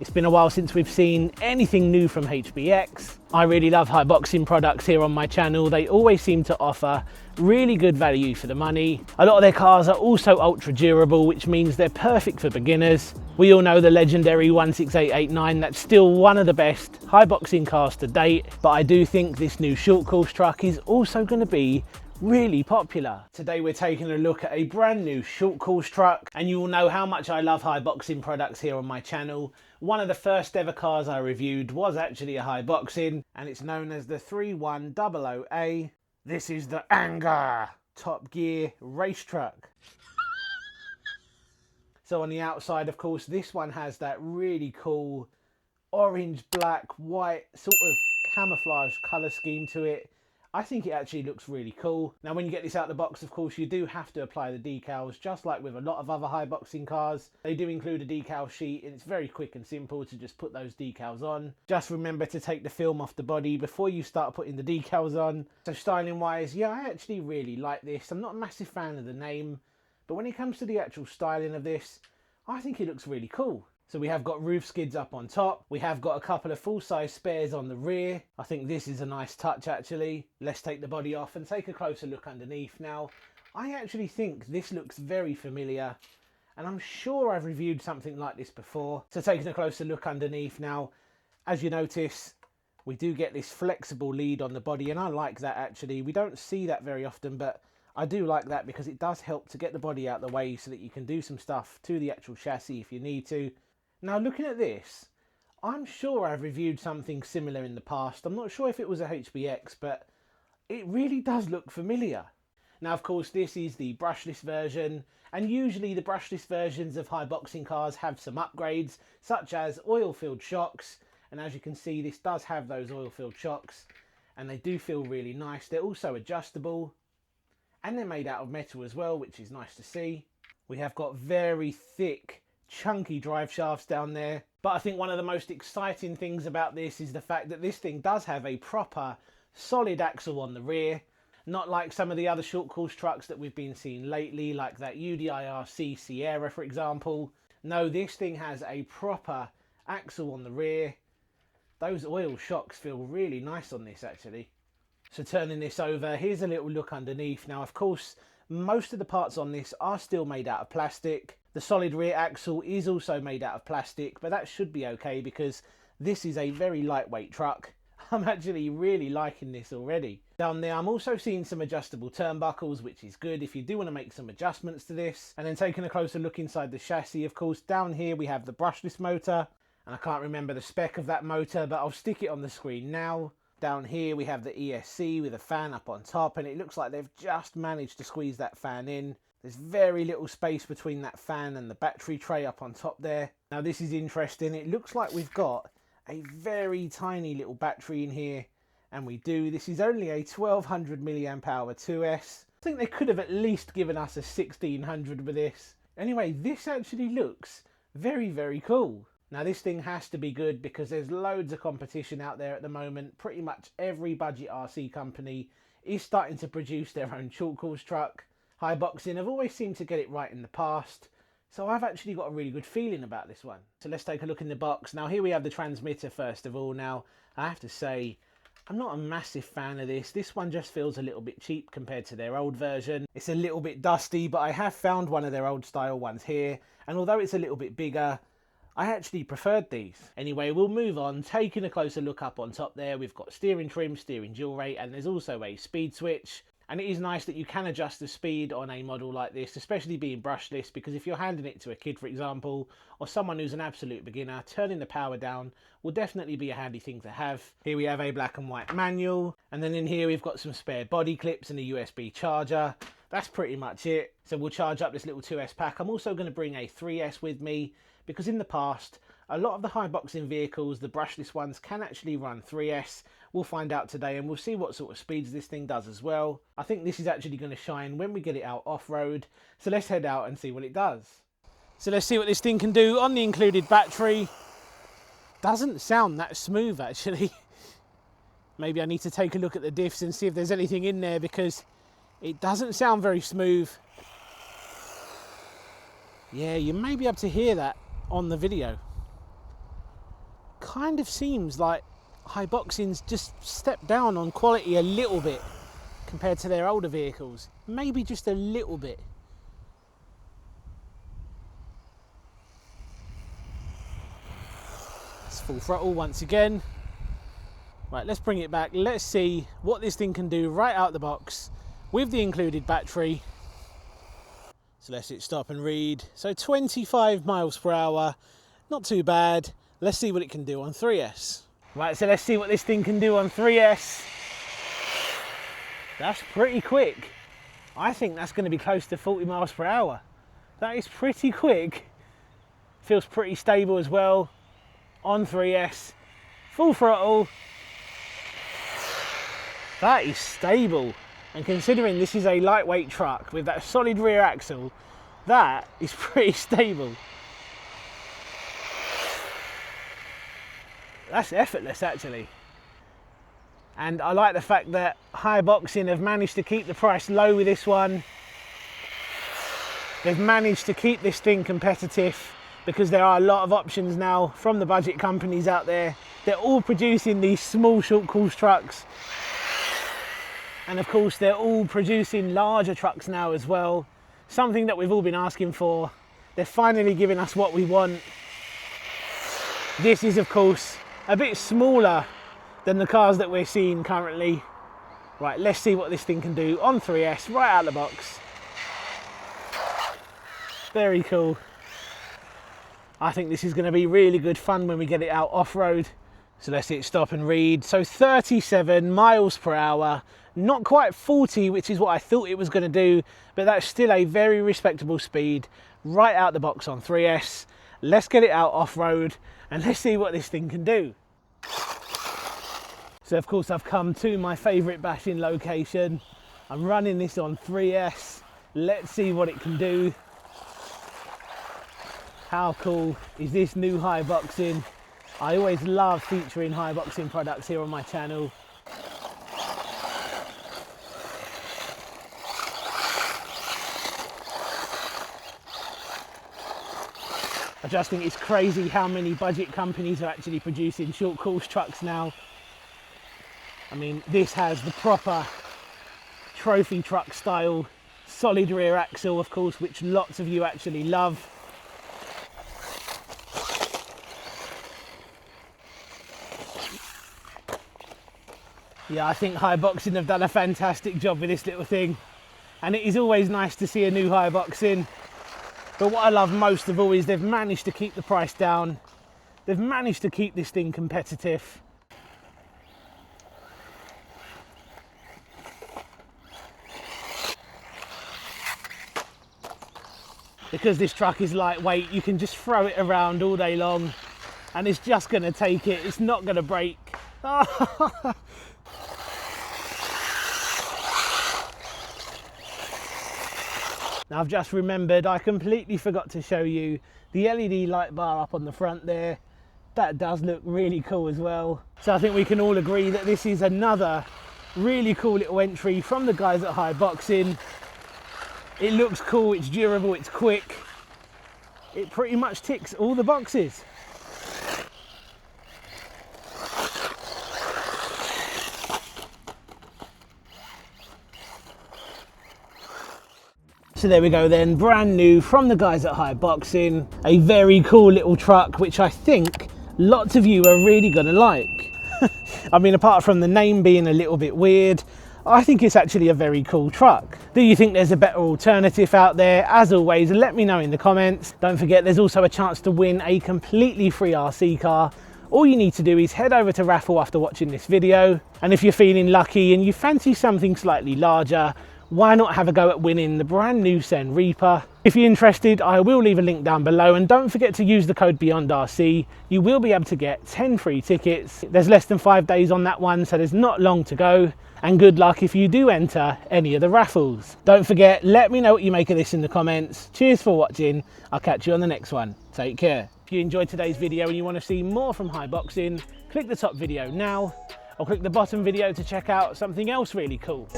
It's been a while since we've seen anything new from HBX. I really love Haiboxing products here on my channel. They always seem to offer really good value for the money. A lot of their cars are also ultra durable, which means they're perfect for beginners. We all know the legendary 16889, that's still one of the best Haiboxing cars to date, but I do think this new short course truck is also going to be really popular. Today we're taking a look at a brand new short course truck, and you all know how much I love Haiboxing products here on my channel. One of the first ever cars I reviewed was actually a Haiboxing, and it's known as the 3100A. This is the Anger Top Gear race truck. So on the outside, of course, this one has that really cool orange, black, white sort of camouflage colour scheme to it. I think it actually looks really cool. Now when you get this out of the box, of course, you do have to apply the decals, just like with a lot of other Haiboxing cars. They do include a decal sheet, and it's very quick and simple to just put those decals on. Just remember to take the film off the body before you start putting the decals on. So styling wise, yeah, I actually really like this. I'm not a massive fan of the name, but when it comes to the actual styling of this, I think it looks really cool. So we have got roof skids up on top. We have got a couple of full-size spares on the rear. I think this is a nice touch actually. Let's take the body off and take a closer look underneath. Now, I actually think this looks very familiar, and I'm sure I've reviewed something like this before. So taking a closer look underneath now, as you notice, we do get this flexible lead on the body, and I like that actually. We don't see that very often, but I do like that because it does help to get the body out of the way so that you can do some stuff to the actual chassis if you need to. Now looking at this, I'm sure I've reviewed something similar in the past. I'm not sure if it was a HBX, but it really does look familiar. Now of course this is the brushless version, and usually the brushless versions of Haiboxing cars have some upgrades, such as oil-filled shocks, and as you can see this does have those oil-filled shocks, and they do feel really nice. They're also adjustable, and they're made out of metal as well, which is nice to see. We have got very thick, chunky drive shafts down there, but I think one of the most exciting things about this is the fact that this thing does have a proper solid axle on the rear, not like some of the other short course trucks that we've been seeing lately, like that UDIRC Sierra for example. No, this thing has a proper axle on the rear. Those oil shocks feel really nice on this actually. So turning this over, here's a little look underneath. Now of course most of the parts on this are still made out of plastic. The solid rear axle is also made out of plastic, but that should be okay because this is a very lightweight truck. I'm actually really liking this already. Down there I'm also seeing some adjustable turnbuckles, which is good if you do want to make some adjustments to this. And then taking a closer look inside the chassis, of course down here we have the brushless motor, and I can't remember the spec of that motor, but I'll stick it on the screen now. Down here we have the ESC with a fan up on top, and it looks like they've just managed to squeeze that fan in. There's very little space between that fan and the battery tray up on top there. Now this is interesting. It looks like we've got a very tiny little battery in here, and we do. This is only a 1200 milliamp hour 2S. I think they could have at least given us a 1600 with this. Anyway, this actually looks very, very cool. Now this thing has to be good because there's loads of competition out there at the moment. Pretty much every budget RC company is starting to produce their own short course truck. Haiboxing have always seemed to get it right in the past, so I've actually got a really good feeling about this one. So let's take a look in the box. Now here we have the transmitter first of all. Now I have to say, I'm not a massive fan of this. This one just feels a little bit cheap compared to their old version. It's a little bit dusty, but I have found one of their old style ones here, and although it's a little bit bigger, I actually preferred these. Anyway, we'll move on. Taking a closer look up on top there, we've got steering trim, steering dual rate, and there's also a speed switch. And it is nice that you can adjust the speed on a model like this, especially being brushless, because if you're handing it to a kid, for example, or someone who's an absolute beginner, turning the power down will definitely be a handy thing to have. Here we have a black and white manual, and then in here we've got some spare body clips and a USB charger. That's pretty much it. So we'll charge up this little 2S pack. I'm also going to bring a 3S with me, because in the past, a lot of the Haiboxing vehicles, the brushless ones, can actually run 3S. We'll find out today, and we'll see what sort of speeds this thing does as well. I think this is actually going to shine when we get it out off-road. So let's head out and see what it does. So let's see what this thing can do on the included battery. Doesn't sound that smooth actually. Maybe I need to take a look at the diffs and see if there's anything in there, because it doesn't sound very smooth. Yeah, you may be able to hear that on the video. kind of seems like Haiboxing's just stepped down on quality a little bit compared to their older vehicles. Maybe just a little bit. It's full throttle once again. Right, let's bring it back. Let's see what this thing can do right out the box with the included battery. So let's hit stop and read. So 25 miles per hour, not too bad. Let's see what it can do on 3S. Right, so let's see what this thing can do on 3S. That's pretty quick. I think that's going to be close to 40 miles per hour. That is pretty quick. Feels pretty stable as well on 3S. Full throttle. That is stable. And considering this is a lightweight truck with that solid rear axle, that is pretty stable. That's effortless actually. And I like the fact that Haiboxing have managed to keep the price low with this one. They've managed to keep this thing competitive because there are a lot of options now from the budget companies out there. They're all producing these small short course trucks. And of course, they're all producing larger trucks now as well. Something that we've all been asking for. They're finally giving us what we want. This is, of course, a bit smaller than the cars that we're seeing currently. Right, let's see what this thing can do on 3S right out of the box. Very cool. I think this is going to be really good fun when we get it out off-road. So let's hit stop and read. So 37 miles per hour, not quite 40, which is what I thought it was going to do, but that's still a very respectable speed right out the box on 3S. Let's get it out off-road and let's see what this thing can do. So of course I've come to my favourite bashing location. I'm running this on 3S. Let's see what it can do. How cool is this new Haiboxing? I always love featuring Haiboxing products here on my channel. I just think it's crazy how many budget companies are actually producing short course trucks now. I mean, this has the proper trophy truck style, solid rear axle, of course, which lots of you actually love. Yeah, I think Haiboxing have done a fantastic job with this little thing. And it is always nice to see a new Haiboxing. But what I love most of all is they've managed to keep the price down. They've managed to keep this thing competitive. Because this truck is lightweight, you can just throw it around all day long and it's just going to take it. It's not going to break. Now I've just remembered I completely forgot to show you the LED light bar up on the front there. That does look really cool as well. So I think we can all agree that this is another really cool little entry from the guys at Haiboxing. It looks cool, it's durable, it's quick. It pretty much ticks all the boxes. So there we go then, brand new from the guys at Haiboxing. A very cool little truck, which I think lots of you are really gonna like. I mean, apart from the name being a little bit weird, I think it's actually a very cool truck. Do you think there's a better alternative out there? As always, let me know in the comments. Don't forget, there's also a chance to win a completely free RC car. All you need to do is head over to Raffle after watching this video. And if you're feeling lucky and you fancy something slightly larger, why not have a go at winning the brand new Sen Reaper? If you're interested, I will leave a link down below, and don't forget to use the code beyondRC. You will be able to get 10 free tickets. There's less than 5 days on that one, so there's not long to go. And good luck if you do enter any of the raffles. Don't forget, let me know what you make of this in the comments. Cheers for watching. I'll catch you on the next one. Take care. If you enjoyed today's video and you want to see more from Haiboxing, click the top video now, or click the bottom video to check out something else really cool.